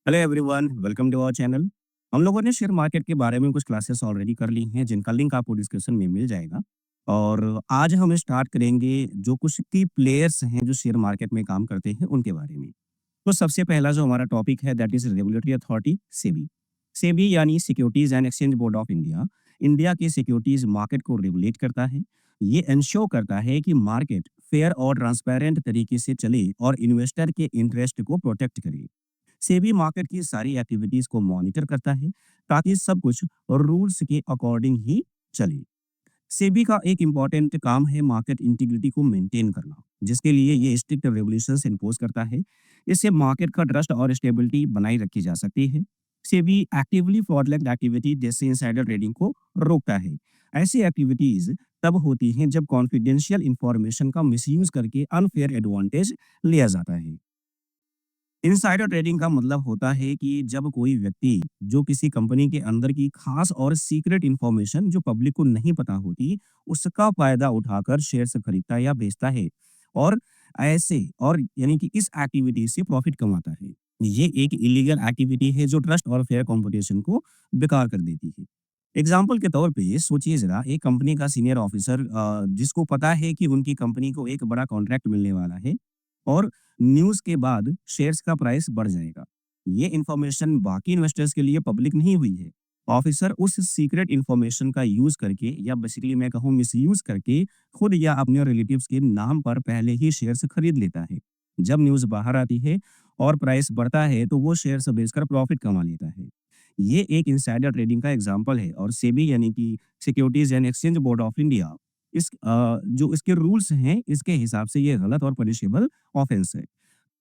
Hello everyone, welcome to our channel. हम लोगों ने शेयर मार्केट के बारे में कुछ क्लासेस ऑलरेडी कर ली हैं जिनका लिंक आपको डिस्क्रिप्शन में मिल जाएगा। और आज हम स्टार्ट करेंगे जो कुछ की प्लेयर्स हैं जो शेयर मार्केट में काम करते हैं उनके बारे में। तो सबसे पहला जो हमारा टॉपिक है that is regulatory authority SEBI. SEBI यानी securities and exchange board of India. India के सिक्योरिटीज मार्केट को रेगुलेट करता है। ये इंश्योर करता है कि मार्केट फेयर और ट्रांसपेरेंट तरीके से चले और इन्वेस्टर के इंटरेस्ट को प्रोटेक्ट करे। सेबी मार्केट की सारी एक्टिविटीज को मॉनिटर करता है ताकि सब कुछ रूल्स के अकॉर्डिंग ही चले। सेबी का एक इम्पॉर्टेंट काम है मार्केट इंटीग्रिटी को मेंटेन करना, जिसके लिए ये स्ट्रिक्ट रेगुलेशंस इम्पोज करता है। इससे मार्केट का ट्रस्ट और स्टेबिलिटी बनाई रखी जा सकती है। सेबी एक्टिवली फ्रॉडलेंट एक्टिविटी जैसे इनसाइडर ट्रेडिंग को रोकता है। ऐसी एक्टिविटीज तब होती हैं जब कॉन्फिडेंशियल इंफॉर्मेशन का मिसयूज करके अनफेयर एडवांटेज लिया जाता है। इनसाइडर ट्रेडिंग का मतलब होता है कि जब कोई व्यक्ति जो किसी कंपनी के अंदर की खास और सीक्रेट इंफॉर्मेशन जो पब्लिक को नहीं पता होती, उसका फायदा उठाकर शेयर्स खरीदता या बेचता है और ऐसे और यानी कि इस एक्टिविटी से प्रॉफिट कमाता है। ये एक इलीगल एक्टिविटी है जो ट्रस्ट और फेयर कंपटीशन को बेकार कर देती है। एग्जाम्पल के तौर पे सोचिए जरा, एक कंपनी का सीनियर ऑफिसर जिसको पता है कि उनकी कंपनी को एक बड़ा कॉन्ट्रैक्ट मिलने वाला है और न्यूज़ के बाद शेयर्स का प्राइस बढ़ जाएगा। ये इन्फॉर्मेशन बाकी इन्वेस्टर्स के लिए पब्लिक नहीं हुई है। ऑफिसर उस सीक्रेट इन्फॉर्मेशन का यूज़ करके या बेसिकली मैं कहूँ मिसयूज़ करके खुद या अपने रिलेटिव्स के नाम पर पहले ही शेयर्स खरीद लेता है। जब न्यूज़ बाहर आती है और प्राइस बढ़ता है तो वो शेयर्स बेचकर प्रॉफिट कमा लेता है। ये एक इनसाइडर ट्रेडिंग का एग्जाम्पल है और सेबी यानी कि securities and exchange board of India जो इसके रूल्स हैं इसके हिसाब से ये गलत और पनिशेबल ऑफेंस है।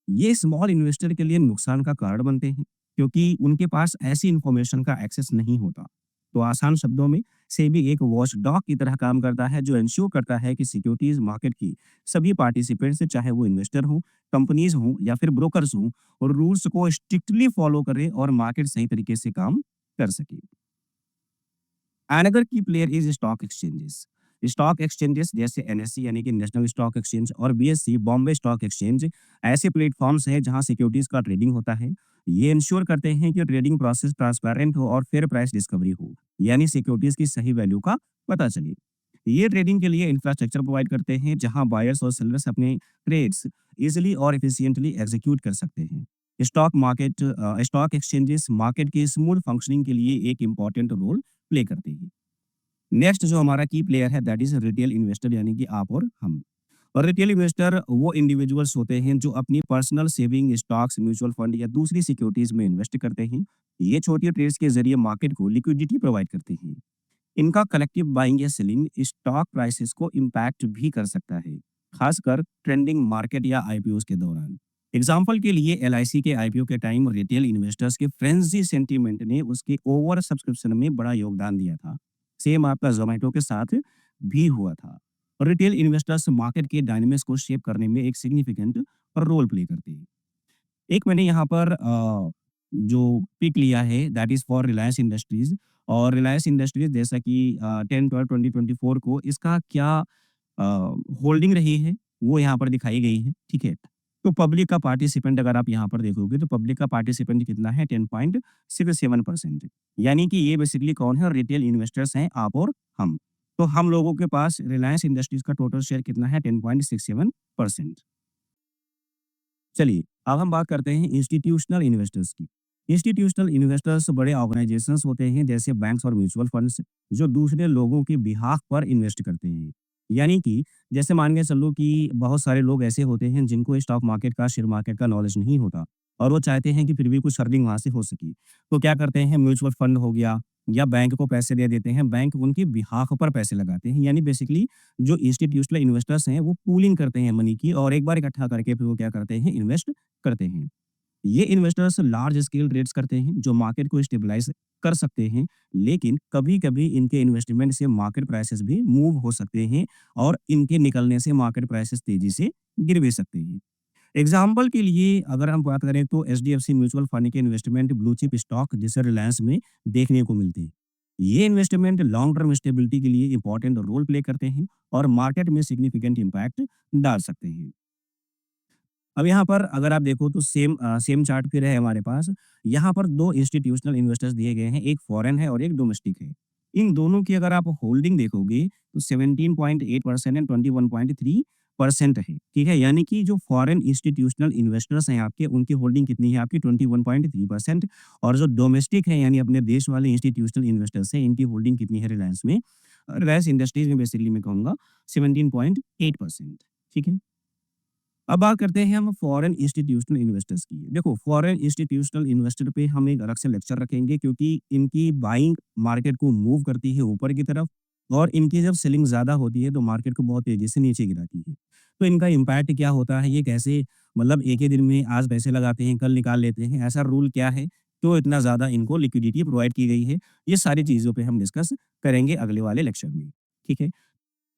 ये स्मॉल इन्वेस्टर के लिए नुकसान का कारण बनते हैं क्योंकि उनके पास ऐसी इंफॉर्मेशन का एक्सेस नहीं होता। तो आसान शब्दों में सेबी एक वॉचडॉग की तरह काम करता है जो इंश्योर करता है कि सिक्योरिटीज मार्केट की सभी पार्टिसिपेंट्स चाहे वो इन्वेस्टर हों, कंपनीज हों या फिर ब्रोकर्स हों और रूल्स को स्ट्रिक्टली फॉलो करें और मार्केट सही तरीके से काम कर सके। अनदर की player is stock exchanges. Stock exchanges जैसे एनएससी यानी कि नेशनल स्टॉक एक्सचेंज और बीएससी बॉम्बे स्टॉक एक्सचेंज ऐसे प्लेटफॉर्म्स हैं जहां सिक्योरिटीज का ट्रेडिंग होता है। ये इंश्योर करते हैं कि ट्रेडिंग प्रोसेस ट्रांसपेरेंट हो और फेयर प्राइस डिस्कवरी हो, यानी सिक्योरिटीज की सही वैल्यू का पता चले। ये ट्रेडिंग के लिए इंफ्रास्ट्रक्चर प्रोवाइड करते हैं जहां बायर्स और सेलर्स अपने ट्रेड्स इजिली और एफिशिएंटली एग्जीक्यूट कर सकते हैं। स्टॉक एक्सचेंजेस मार्केट के स्मूथ फंक्शनिंग के लिए एक इंपॉर्टेंट रोल प्ले करते हैं। नेक्स्ट जो हमारा की प्लेयर है दैट इज रिटेल इन्वेस्टर यानी कि आप और हम। और रिटेल इन्वेस्टर वो इंडिविजुअल्स होते हैं जो अपनी personal saving stocks, mutual fund या दूसरी सिक्योरिटीज में इन्वेस्ट करते हैं। ये छोटी ट्रेड्स के जरिए मार्केट को लिक्विडिटी प्रोवाइड करते हैं। इनका कलेक्टिव बाइंग या सेलिंग स्टॉक प्राइसेस को इम्पैक्ट भी कर सकता है, खासकर ट्रेंडिंग मार्केट या आईपीओ के दौरान। एग्जाम्पल के लिए एलआईसी के आईपीओ के टाइम रिटेल इन्वेस्टर्स के फ्रेंजी सेंटीमेंट ने उसके ओवर सब्सक्रिप्शन में बड़ा योगदान दिया था। सेम आपका जोमेटो के साथ भी हुआ था। रिटेल इन्वेस्टर्स मार्केट के डायनेमिक्स को शेप करने में एक सिग्निफिकेंट रोल प्ले करते हैं। एक मैंने यहाँ पर जो पिक लिया है that is for Reliance industries. और रिलायंस इंडस्ट्रीज़ जैसा कि 10/12/2024 को इसका क्या अ, होल्डिंग रही है, वो यहाँ पर दिखाई गई है, ठीक है? तो पब्लिक का पार्टिसिपेंट अगर आप यहाँ पर देखोगे तो पब्लिक का पार्टिसिपेंट कितना है 10.67%। यानी कि ये बेसिकली कौन है? रिटेल इन्वेस्टर्स हैं, आप और हम। तो हम लोगों के पास रिलायंस इंडस्ट्रीज़ का टोटल शेयर कितना है? 10.67%। चलिए, अब हम बात करते हैं इंस्टीट्यूशनल इन्वेस्टर्स की। इंस्टीट्यूशनल इन्वेस्टर्स बड़े ऑर्गेनाइजेशंस होते हैं जैसे बैंक्स और म्यूचुअल फंड्स जो दूसरे लोगों के बिहाफ पर इन्वेस्ट करते हैं। यानी कि जैसे मान के चलो कि बहुत सारे लोग ऐसे होते हैं जिनको स्टॉक मार्केट का, शेयर मार्केट का नॉलेज नहीं होता और वो चाहते हैं कि फिर भी कुछ अर्निंग वहाँ से हो सके। तो क्या करते हैं, म्यूचुअल फंड हो गया या बैंक को पैसे दे देते हैं, बैंक उनके बिहाफ पर पैसे लगाते हैं। यानी बेसिकली जो इंस्टीट्यूशनल इन्वेस्टर्स हैं वो पूलिंग करते हैं मनी की और एक बार इकट्ठा करके फिर वो क्या करते हैं, इन्वेस्ट करते हैं। ये इन्वेस्टर्स लार्ज स्केल ट्रेड्स करते हैं जो मार्केट को स्टेबलाइज कर सकते हैं, लेकिन कभी-कभी इनके इन्वेस्टमेंट से मार्केट प्राइसेस भी मूव हो सकते हैं और इनके निकलने से मार्केट प्राइसेस तेजी से गिर भी सकते हैं। एग्जाम्पल के लिए अगर हम बात करें तो एचडीएफसी म्यूचुअल फंड के इन्वेस्टमेंट ब्लू चिप स्टॉक जैसे रिलायंस में देखने को मिलते हैं। ये इन्वेस्टमेंट लॉन्ग टर्म स्टेबिलिटी के लिए इंपॉर्टेंट रोल प्ले करते हैं और मार्केट में सिग्निफिकेंट इम्पैक्ट डाल सकते हैं। अब यहाँ पर अगर आप देखो तो सेम चार्ट फिर है हमारे पास। यहाँ पर 2 इंस्टीट्यूशनल इन्वेस्टर्स दिए गए हैं, एक फॉरेन है और एक डोमेस्टिक है। इन दोनों की अगर आप होल्डिंग देखोगे तो 17.8% एंड 21.3% है, ठीक है? यानी कि जो फॉरेन इंस्टीट्यूशनल इन्वेस्टर्स हैं आपके, उनकी होल्डिंग कितनी है आपकी 21.3% और जो डोमेस्टिक है यानी अपने देश वाले इंस्टीट्यूशनल इन्वेस्टर्स हैं, इनकी होल्डिंग कितनी है रिलायंस में? रिलायंस इंडस्ट्रीज़ में बेसिकली मैं कहूँगा 17.8%, ठीक है? अब बात करते हैं हम फॉरेन इंस्टीट्यूशनल इन्वेस्टर्स की। देखो फॉरेन इंस्टीट्यूशनल इन्वेस्टर पे हम एक अलग से लेक्चर रखेंगे क्योंकि इनकी बाइंग मार्केट को मूव करती है ऊपर की तरफ और इनकी जब सेलिंग ज़्यादा होती है तो मार्केट को बहुत तेज़ी से नीचे गिराती है। तो इनका इम्पैक्ट क्या होता है, ये कैसे मतलब एक ही दिन में आज पैसे लगाते हैं, कल निकाल लेते हैं, ऐसा रूल क्या है? क्यों इतना ज़्यादा इनको लिक्विडिटी प्रोवाइड की गई है? ये सारी चीज़ों पे हम डिस्कस करेंगे अगले वाले लेक्चर में, ठीक है?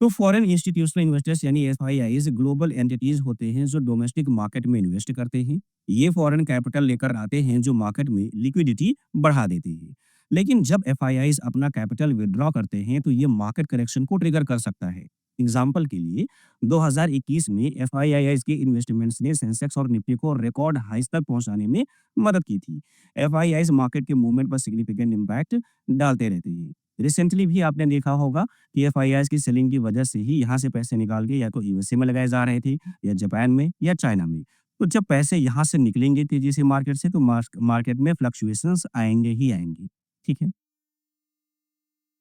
तो फॉरेन इंस्टीट्यूशनल इन्वेस्टर्स यानी एफआईआईज़ ग्लोबल एंटिटीज होते हैं जो डोमेस्टिक मार्केट में इन्वेस्ट करते हैं। ये फॉरेन कैपिटल लेकर आते हैं जो मार्केट में लिक्विडिटी बढ़ा देती है। लेकिन जब एफआईआईज़ अपना कैपिटल विथड्रॉ करते हैं तो ये मार्केट करेक्शन को ट्रिगर कर सकता है। एग्जाम्पल के लिए 2021 में एफआईआईज़ के इन्वेस्टमेंट्स ने सेंसेक्स और निफ्टी को रिकॉर्ड हाइस तक पहुंचाने में मदद की थी। एफआईआईज़ मार्केट के मूवमेंट पर सिग्निफिकेंट इम्पैक्ट डालते रहते हैं। रिसेंटली भी आपने देखा होगा कि एफआईआईज़ की सेलिंग की वजह से ही यहाँ से पैसे निकाल के या तो यूएसए में लगाए जा रहे थे या जापान में या चाइना में। तो जब पैसे यहाँ से निकलेंगे तेज़ी से मार्केट से तो मार्केट में फ्लक्चुएशंस आएँगे ही आएँगे। ठीक है?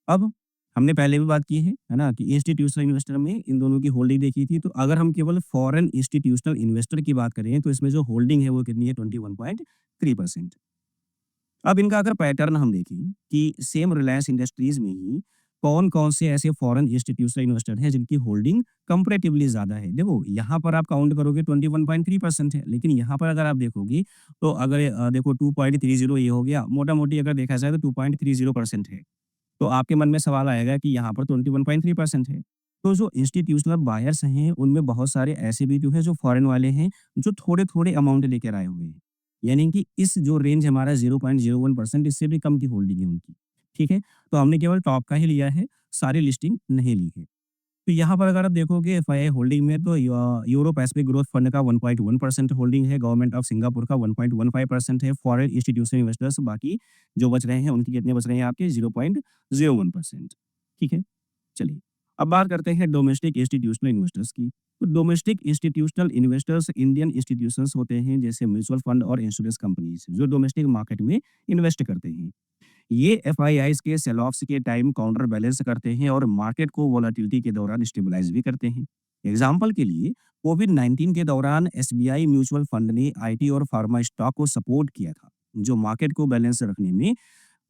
अब हमने पहले भी बात की है ना? कि इंस्टीट्यूशनल इन्वेस्टर में इन दोनों की होल्डिंग देखी थी। तो अगर हम केवल फॉरेन इंस्टीट्यूशनल इन्वेस्टर की बात करें तो इसमें जो होल्डिंग है वो कितनी है 21.3%। अब इनका अगर पैटर्न हम देखें कि सेम रिलायंस इंडस्ट्रीज में ही कौन-कौन से ऐसे फॉरेन इंस्टीट्यूशनल इन्वेस्टर हैं जिनकी होल्डिंग कंपैरेटिवली ज़्यादा है। देखो यहाँ पर आप काउंट करोगे 21.3% है, लेकिन यहाँ पर अगर आप देखोगे तो अगर देखो 2.30 ये हो गया, मोटा-मोटी अगर देखा जाए तो 2.30% है। तो आपके मन में सवाल आएगा कि यहाँ पर 21.3% है। तो जो इंस्टीट्यूशनल बायर्स हैं, उनमें बहुत सारे ऐसे भी जो हैं जो फॉरेन वाले हैं, जो थोड़े-थोड़े अमाउंट लेकर आए हुए हैं। यानी कि इस जो रेंज हमारा 0.01% इससे भी कम की होल्डिंग है उनकी, ठीक है? तो हमने केवल टॉप का ही लिया है, सारी लिस्टिंग नहीं ली है। तो यहाँ पर अगर आप देखोगे एफआईआई होल्डिंग में तो यूरो पैसिफिक ग्रोथ फंड का 1.1% होल्डिंग है, गवर्नमेंट ऑफ सिंगापुर का 1.15% है, फॉरेन इंस्टीट्यूशनल इन्वेस्टर्स बाकी जो बच रहे हैं उनकी कितने बच रहे हैं आपके 0.01%, ठीक है? चलिए, अब बात करते हैं डोमेस्टिक इंस्टीट्यूशनल इन्वेस्टर्स की। तो domestic institutional investors Indian institutions होते हैं जैसे म्यूचुअल फंड और इंश्योरेंस कंपनीज जो डोमेस्टिक मार्केट में इन्वेस्ट करते हैं। ये एफआईआईज़ के सेल ऑफ्स के टाइम काउंटर बैलेंस करते हैं और मार्केट को वोलेटिलिटी के दौरान स्टेबलाइज भी करते हैं। एग्जाम्पल के लिए कोविड-19 के दौरान एसबीआई म्यूचुअल फंड ने आईटी और फार्मा स्टॉक को सपोर्ट किया था, जो मार्केट को बैलेंस रखने में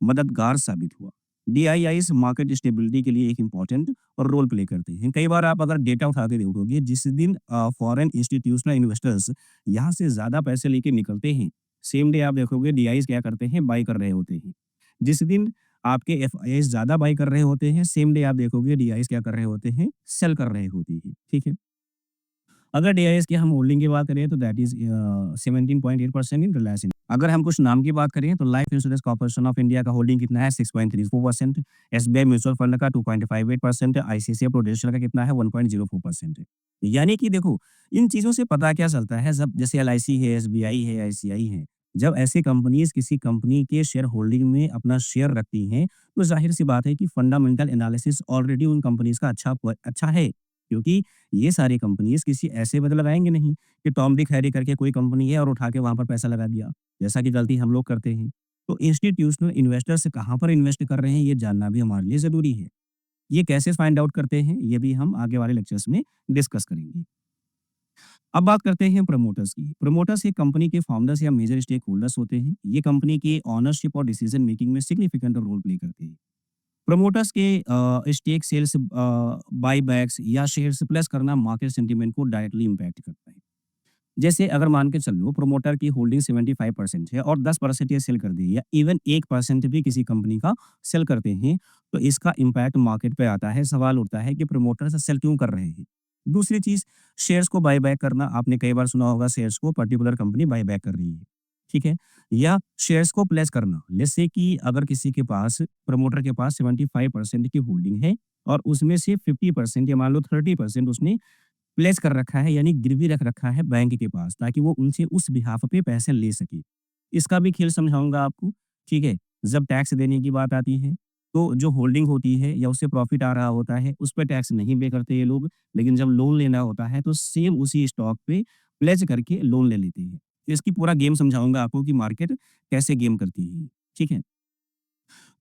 मददगार साबित हुआ। डीआईआईज़ मार्केट स्टेबिलिटी के लिए एक इम्पोर्टेंट रोल प्ले करते हैं। कई बार आप अगर डेटा उठा के देखोगे, जिस दिन फॉरेन इंस्टीट्यूशनल इन्वेस्टर्स यहाँ से ज़्यादा पैसे लेके निकलते हैं, सेम डे आप देखोगे डीआईज़ क्या करते हैं, बाय कर रहे होते हैं। जिस दिन आपके एफआईआईज़ ज़्यादा बाय कर रहे होते हैं, सेम डे आप देखोगे डीआईज़ क्या कर रहे होते हैं, सेल कर रहे होते हैं। ठीक है? अगर डीआईएस की हम होल्डिंग की बात करें तो दैट इज़ 17.8% इन रिलायंस। अगर हम कुछ नाम की बात करें तो life insurance corporation of India का होल्डिंग कितना है 6.34%, एसबीआई म्यूचुअल फंड का 2.58%, आईसीआईसीआई प्रूडेंशियल का कितना है 1.04% है। यानी कि देखो इन चीज़ों से पता क्या चलता है, जब जैसे एलआईसी है, एसबीआई है, आईसीआई है, जब ऐसी कंपनीज़ किसी कंपनी के शेयर होल्डिंग में अपना शेयर रखती हैं, तो ज़ाहिर-सी बात है कि फंडामेंटल एनालिसिस ऑलरेडी उन कंपनीज़ का अच्छा है। क्योंकि ये सारी कंपनीज़ किसी ऐसे में तो लगाएँगे नहीं कि टॉम डिक हैरी करके कोई कंपनी है और उठा के वहाँ पर पैसा लगा दिया, जैसा कि गलती हम लोग करते हैं। तो इंस्टीट्यूशनल इन्वेस्टर्स कहाँ पर इन्वेस्ट कर रहे हैं, ये जानना भी हमारे लिए ज़रूरी है। ये कैसे फाइंड आउट करते हैं, ये भी हम आगे वाले लेक्चर्स में डिस्कस करेंगे। अब बात करते हैं प्रमोटर्स की। प्रमोटर्स एक कंपनी के फाउंडर्स या मेजर स्टेक होल्डर्स होते हैं। ये कंपनी के ओनरशिप और डिसीजन मेकिंग में सिग्निफिकेंट रोल प्ले करते हैं। प्रमोटर्स के स्टेक सेल्स बायबैक्स या शेयर्स प्लस करना मार्केट सेंटीमेंट को डायरेक्टली इम्पैक्ट करता है। जैसे अगर मान के चलो प्रमोटर की होल्डिंग 75% है और 10% ये सेल कर दी या इवन 1% भी किसी कंपनी का सेल करते हैं, तो इसका इम्पैक्ट मार्केट पे आता है। सवाल उठता है कि प्रमोटर्स सेल क्यों कर रहे हैं? दूसरी चीज़, शेयर्स को बायबैक करना। आपने कई बार सुना होगा शेयर्स को पर्टिकुलर कंपनी बायबैक कर रही है, ठीक है? या शेयर्स को प्लेस करना। लेट्स से कि अगर किसी के पास प्रमोटर के पास 75% की होल्डिंग है और उसमें से 50% या मान लो 30% उसने प्लेस कर रखा है यानी गिरवी रख रखा है बैंक के पास ताकि वो उनसे उस बिहाफ़ पे पैसे ले सके। इसका भी खेल समझाऊँगा आपको, ठीक है? जब टैक्स देने की बात आती है, तो जो होल्डिंग होती है या उससे प्रॉफ़िट आ रहा होता है, उस पे टैक्स नहीं पे करते ये लोग। लेकिन जब लोन लेना होता है, तो सेम उसी स्टॉक पे प्लेज़ करके लोन ले लेते हैं। तो इसकी पूरा गेम समझाऊँगा आपको कि मार्केट कैसे गेम करती है, ठीक है?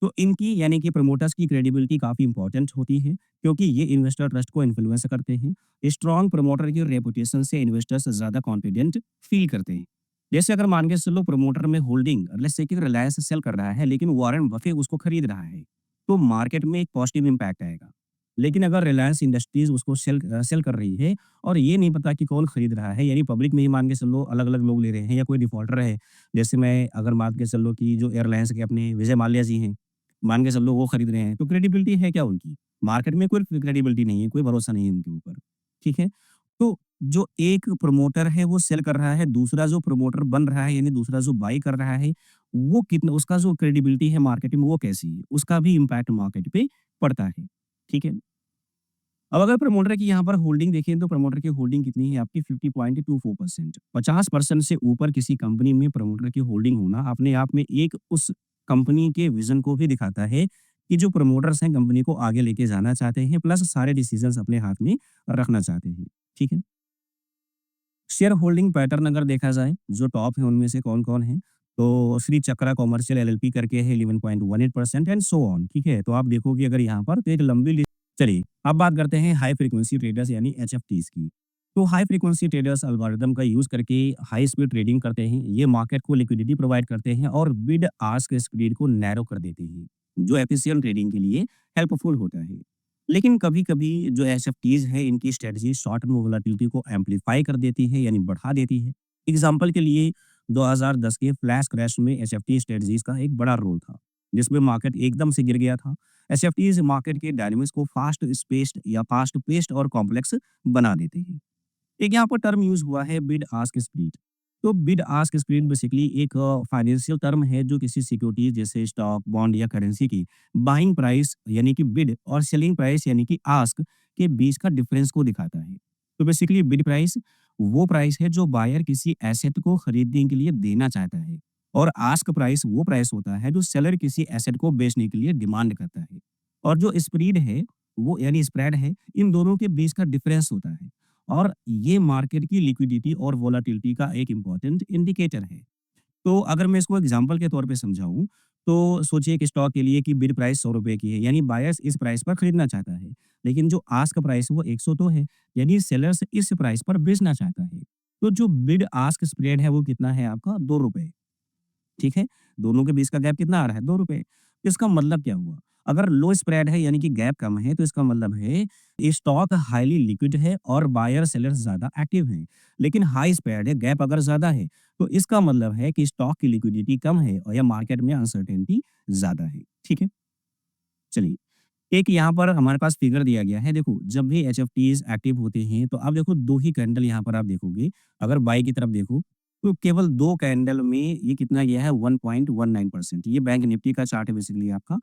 तो इनकी यानी कि प्रमोटर्स की क्रेडिबिलिटी काफ़ी इंपॉर्टेंट होती है, क्योंकि ये इन्वेस्टर ट्रस्ट को इन्फ्लुएंस करते हैं। स्ट्रॉन्ग प्रमोटर की रेपुटेशन से इन्वेस्टर्स ज़्यादा कॉन्फिडेंट फील करते हैं। जैसे अगर मान के चलो प्रमोटर में होल्डिंग लेट्स से कि रिलायंस सेल कर रहा है, लेकिन वॉरेन बफे उसको खरीद रहा है, तो मार्केट में एक पॉजिटिव इम्पैक्ट आएगा। लेकिन अगर रिलायंस इंडस्ट्रीज उसको सेल कर रही है और ये नहीं पता कि कौन खरीद रहा है, यानी पब्लिक में ही मान के चलो अलग-अलग लोग ले रहे हैं या कोई डिफॉल्टर है। जैसे मैं अगर मान के चलो कि जो एयरलाइंस के अपने विजय माल्या जी हैं, मान के चलो वो खरीद रहे हैं, तो क्रेडिबिलिटी है क्या उनकी? मार्केट में कोई क्रेडिबिलिटी नहीं है, कोई भरोसा नहीं है उनके ऊपर, ठीक है? तो जो एक प्रमोटर है वो सेल कर रहा है, दूसरा जो प्रमोटर बन रहा है यानी दूसरा जो बाय कर रहा है, वो कितना उसका जो क्रेडिबिलिटी है मार्केट में वो कैसी है? उसका भी इम्पैक्ट मार्केट पे पड़ता है, ठीक है? अब अगर प्रमोटर की यहाँ पर होल्डिंग देखें तो प्रमोटर की होल्डिंग कितनी है आपकी 50.24%। 50% से ऊपर किसी कंपनी में प्रमोटर की होल्डिंग होना अपने आप में एक उस कंपनी के विजन को भी दिखाता है कि जो प्रमोटर्स हैं कंपनी को आगे लेके जाना चाहते हैं, प्लस सारे डिसीजंस अपने हाथ में रखना चाहते हैं। ठीक है। शेयर होल्डिंग पैटर्न अगर देखा जाए, जो टॉप है उनमें से कौन-कौन है, तो श्री चक्रा कमर्शियल एलएलपी करके है 11.18% एंड सो ऑन, ठीक है? तो आप देखोगे अगर यहाँ पर तो एक लंबी लिस्ट। चलिए, अब बात करते हैं हाई फ्रीक्वेंसी ट्रेडर्स यानी एचएफटीज़ की। तो हाई फ्रीक्वेंसी ट्रेडर्स एल्गोरिदम का यूज़ करके हाई स्पीड ट्रेडिंग करते हैं। ये मार्केट को लिक्विडिटी प्रोवाइड करते हैं और बिड आस्क स्प्रेड को नैरो कर देते हैं, जो एफिशिएंट ट्रेडिंग के लिए हेल्पफुल होता है। लेकिन कभी-कभी जो एसएफटीज़ है इनकी स्ट्रैटेजी शॉर्ट टर्म वोलेटिलिटी को एम्प्लीफाई कर देती है यानी बढ़ा देती है। एग्ज़ाम्पल के लिए 2010 के फ्लैश क्रैश में एसएफटी स्ट्रैटेजीज़ का एक बड़ा रोल था, जिसमें मार्केट एकदम से गिर गया था। एसएफटीज़ मार्केट के डायनामिक्स को फास्ट पेस्ड और कॉम्प्लेक्स बना देते हैं। एक यहाँ पर टर्म यूज़ हुआ है बिड आस्क स्प्रेड। तो बिड आस्क स्प्रेड बेसिकली एक फाइनेंशियल टर्म है जो किसी सिक्योरिटीज़ जैसे स्टॉक, बॉन्ड या करेंसी की बाइंग प्राइस यानी कि बिड और सेलिंग प्राइस यानी कि आस्क के बीच का डिफरेंस को दिखाता है। तो बेसिकली बिड प्राइस वो प्राइस है जो बायर किसी एसेट को खरीदने के लिए देना चाहता है और आस्क प्राइस वो प्राइस होता है जो सेलर किसी एसेट को बेचने के लिए डिमांड करता है। और जो स्प्रेड है वो यानी स्प्रेड है, इन दोनों के बीच का डिफरेंस होता है। और ये मार्केट की लिक्विडिटी और वोलेटिलिटी का एक इम्पोर्टेंट इंडिकेटर है। तो अगर मैं इसको एग्जांपल के तौर पे समझाऊँ, तो सोचिए एक स्टॉक के लिए कि बिड प्राइस ₹100 की है, यानी बायर्स इस प्राइस पर खरीदना चाहता है। लेकिन जो आस्क प्राइस है वो 100 तो है, यानी सेलर्स इस प्राइस पर बेचना चाहता है। तो जो बिड आस्क स्प्रेड है वो कितना है आपका ₹2, ठीक है? दोनों के बीच का गैप कितना आ रहा है? ₹2। तो इसका मतलब क्या हुआ? अगर लो स्प्रेड है यानी कि गैप कम है तो इसका मतलब है स्टॉक हाईली लिक्विड है और बायर सेलर्स ज़्यादा एक्टिव हैं। लेकिन हाई स्प्रेड है, गैप अगर ज़्यादा है तो इसका मतलब है कि स्टॉक की लिक्विडिटी कम है और या मार्केट में अनसर्टेनिटी ज़्यादा है। ठीक है? चलिए, एक यहाँ पर हमारे पास फिगर दिया गया है। देखो, जब भी एचएफटीज़ एक्टिव होते हैं, तो आप देखो 2 ही कैंडल यहाँ पर आप देखोगे। अगर बाय की तरफ देखो, तो केवल 2 कैंडल में ये कितना गया है 1.19%। ये बैंक निफ्टी का चार्ट है बेसिकली आपका।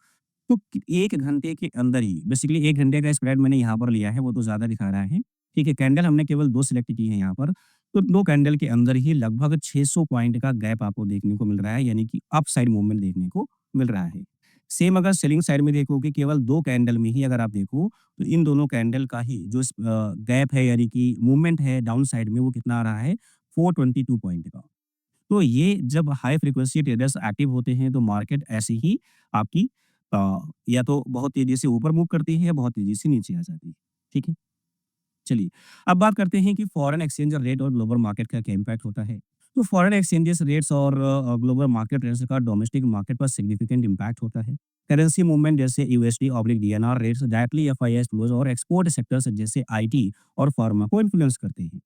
तो कि 1 घंटे के अंदर ही बेसिकली 1 घंटे का स्प्रेड मैंने यहाँ पर लिया है, वो तो ज़्यादा दिखा रहा है। ठीक है, कैंडल हमने केवल 2 सिलेक्ट की है यहाँ पर। तो 2 कैंडल के अंदर ही लगभग 600 पॉइंट का गैप आपको देखने को मिल रहा है, यानी कि अप साइड मूवमेंट देखने को मिल रहा है। सेम अगर सेलिंग साइड में देखोगे केवल 2 कैंडल में ही अगर आप देखो, तो इन दोनों कैंडल का ही जो गैप है यानी कि मूवमेंट है डाउन साइड में वो कितना आ रहा है 422 पॉइंट का। तो ये जब हाई फ्रीक्वेंसी ट्रेडर्स एक्टिव होते हैं तो मार्केट ऐसे ही आपकी या तो बहुत तेज़ी से ऊपर मूव करती है या बहुत तेज़ी से नीचे आ जाती है। ठीक है? चलिए, अब बात करते हैं कि फॉरेन एक्सचेंज रेट और ग्लोबल मार्केट का क्या इम्पैक्ट होता है। तो फॉरेन एक्सचेंजेस रेट्स और ग्लोबल मार्केट रेट्स का डोमेस्टिक मार्केट पर सिग्निफिकेंट इम्पैक्ट होता है। करेंसी मूवमेंट जैसे USD oblique INR rates directly FII flows और एक्सपोर्ट सेक्टर्स जैसे आईटी और फार्मा को इन्फ्लुएंस करते हैं।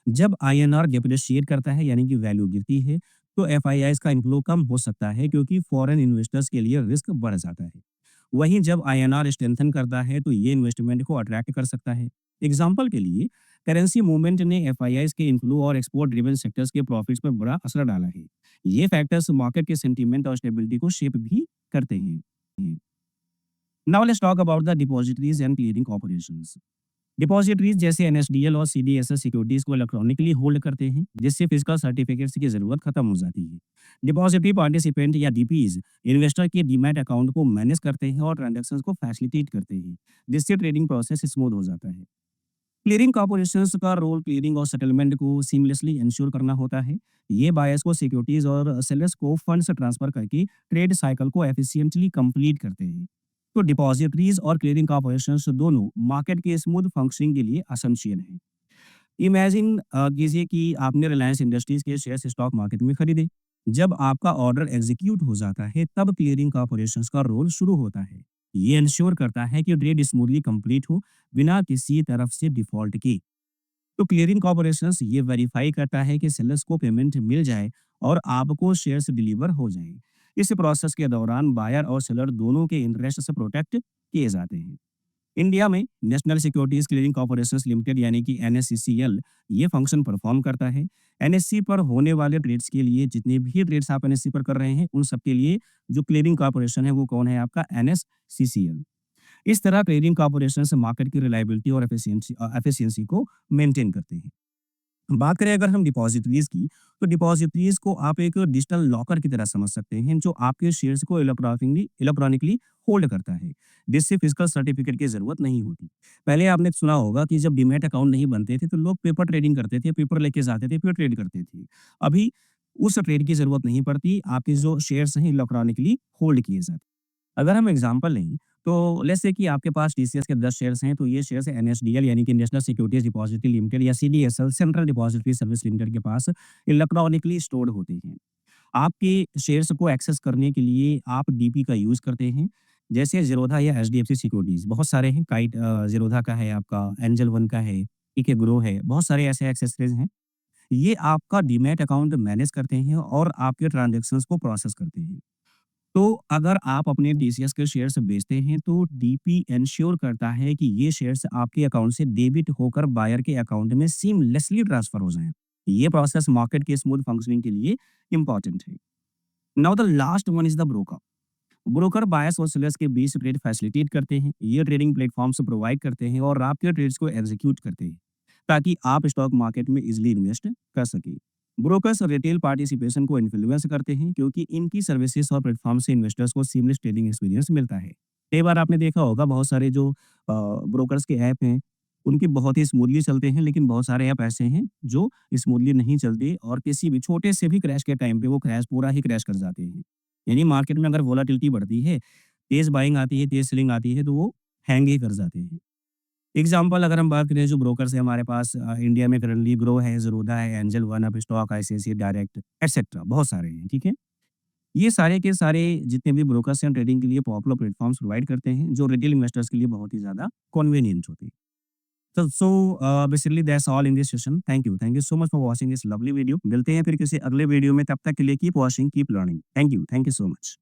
जब आईएनआर डिप्रिशिएट करता है यानी कि वैल्यू गिरती है, तो एफआईआईज़ का इन्फ्लो कम हो सकता है क्योंकि फॉरेन इन्वेस्टर्स के लिए रिस्क बढ़ जाता है। वहीं जब आईएनआर स्ट्रेंथन करता है तो ये इन्वेस्टमेंट को अट्रैक्ट कर सकता है। एग्जाम्पल के लिए करेंसी मूवमेंट ने एफआईआईज़ के इन्फ्लो और एक्सपोर्ट ड्रिवन सेक्टर्स के प्रॉफिट्स पर बड़ा असर डाला है। ये फैक्टर्स मार्केट के सेंटीमेंट और स्टेबिलिटी को शेप भी करते हैं। Now let's talk about the depositories and clearing operations. Depositories जैसे एनएसडीएल और सीडीएसएस सिक्योरिटीज को इलेक्ट्रॉनिकली होल्ड करते हैं, जिससे फिजिकल सर्टिफिकेट्स की जरूरत खत्म हो जाती है। डिपॉजिटरी पार्टिसिपेंट या डीपीज इन्वेस्टर के डीमैट अकाउंट को मैनेज करते हैं और ट्रांजैक्शंस को फैसिलिटेट करते हैं, जिससे ट्रेडिंग प्रोसेस स्मूथ हो जाता है। क्लियरिंग कॉर्पोरेशंस का रोल क्लियरिंग और सेटलमेंट को सीमलेसली इंश्योर करना होता है। ये बायर्स को सिक्योरिटीज और सेलर्स को फंड्स ट्रांसफर करके ट्रेड साइकिल को एफिशिएंटली कंप्लीट करते हैं। तो डिपॉजिटरीज और क्लियरिंग कॉर्पोरेशंस दोनों मार्केट के स्मूथ फंक्शनिंग के लिए असेंशियल हैं। इमेजिन कीजिए कि आपने रिलायंस इंडस्ट्रीज के शेयर्स स्टॉक मार्केट में खरीदे। जब आपका ऑर्डर एग्जीक्यूट हो जाता है, तब क्लियरिंग कॉर्पोरेशंस का रोल शुरू होता है। ये इंश्योर करता है कि ट्रेड स्मूथली कंप्लीट हो, बिना किसी तरफ से डिफॉल्ट के। तो क्लियरिंग कॉर्पोरेशंस ये वेरीफाई करता है कि सेलर्स को पेमेंट मिल जाए और आपको शेयर्स डिलीवर हो जाए। इस प्रोसेस के दौरान बायर और सेलर दोनों के इंटरेस्ट से प्रोटेक्ट किए जाते हैं। इंडिया में national securities clearing corporations limited यानी कि एनएससीसीएल ये फंक्शन परफॉर्म करता है। एनएससी पर होने वाले ट्रेड्स के लिए, जितने भी ट्रेड्स आप एनएससी पर कर रहे हैं, उन सब के लिए जो क्लियरिंग कॉर्पोरेशन है वो कौन है? आपका एनएससीसीएल। इस तरह क्लियरिंग कॉर्पोरेशन से मार्केट की रिलायबिलिटी और एफिशिएंसी को मेंटेन करते हैं। बात करें अगर हम डिपॉजिटरीज की, तो डिपॉजिटरीज को आप एक डिजिटल लॉकर की तरह समझ सकते हैं, जो आपके शेयर्स को इलेक्ट्रॉनिकली होल्ड करता है, जिससे फिजिकल सर्टिफिकेट की जरूरत नहीं होती। पहले आपने सुना होगा कि जब डीमैट अकाउंट नहीं बनते थे, तो लोग पेपर ट्रेडिंग करते थे, पेपर लेके जाते थे, फिर ट्रेड करते थे। अभी उस ट्रेड की जरूरत नहीं पड़ती, आपके जो शेयर्स हैं इलेक्ट्रॉनिकली होल्ड किए जाते हैं। अगर हम एग्जांपल लें, तो लेट्स से कि आपके पास टीसीएस के 10 शेयर्स हैं, तो ये शेयर्स एनएसडीएल यानी कि नेशनल सिक्योरिटीज डिपॉजिटरी लिमिटेड या CDSL central depository service limited के पास इलेक्ट्रॉनिकली स्टोर्ड होते हैं। आपके शेयर्स को एक्सेस करने के लिए आप डीपी का यूज़ करते हैं, जैसे ज़ीरोधा या एचडीएफसी सिक्योरिटीज़, बहुत सारे हैं, ज़ीरोधा का है, आपका एंजल वन का है, पीके ग्रो है, बहुत सारे ऐसे एक्सेसरीज़ हैं। ये आपका डीमैट अकाउंट मैनेज करते हैं और आपके ट्रांज़ैक्शंस को प्रोसेस करते हैं। तो अगर आप अपने टीसीएस के शेयर्स बेचते हैं, तो डीपी एंश्योर करता है कि ये शेयर्स आपके अकाउंट से डेबिट होकर बायर के अकाउंट में सीमलेसली ट्रांसफर हो जाएं। ये प्रोसेस मार्केट के स्मूथ फंक्शनिंग के लिए इंपॉर्टेंट है। Now the last one is the broker. Broker buyers और सेलर्स के बीच ट्रेड फैसिलिटेट करते हैं। ये ट्रेडिंग प्लेटफॉर्म्स प्रोवाइड करते हैं और आपके ट्रेड्स को एग्जीक्यूट करते हैं, ताकि आप स्टॉक मार्केट में इजिली इन्वेस्ट कर सकें। ब्रोकर्स रिटेल पार्टिसिपेशन को इन्फ्लुएंस करते हैं, क्योंकि इनकी सर्विसेज और प्लेटफॉर्म से इन्वेस्टर्स को सीमलेस ट्रेडिंग एक्सपीरियंस मिलता है। कई बार आपने देखा होगा, बहुत सारे जो ब्रोकर्स के ऐप हैं, उनके बहुत ही स्मूथली चलते हैं, लेकिन बहुत सारे ऐप ऐसे हैं जो स्मूथली नहीं चलते और किसी भी छोटे से भी क्रैश के टाइम पे वो क्रैश पूरा ही क्रैश कर जाते हैं। यानी मार्केट में अगर वोलाटिलिटी बढ़ती है, तेज बाइंग आती है, तेज सेलिंग आती है, तो वो हैंग ही कर जाते हैं। एग्जाम्पल अगर हम बात करें, जो ब्रोकर्स है हमारे पास इंडिया में करंटली ग्रो है, ज़ीरोधा है, angel one, up stock, ICICI direct etcetera, बहुत सारे हैं, ठीक है? ये सारे के सारे जितने भी ब्रोकर्स हैं, ट्रेडिंग के लिए पॉपुलर प्लेटफॉर्म्स प्रोवाइड करते हैं, जो रिटेल इन्वेस्टर्स के लिए बहुत ही ज़्यादा कन्वीनिएंट होते हैं। Basically that's all in this session. Thank you so much for watching this lovely video. मिलते हैं फिर किसी अगले वीडियो में, तब तक के लिए keep watching, keep learning. Thank you so much.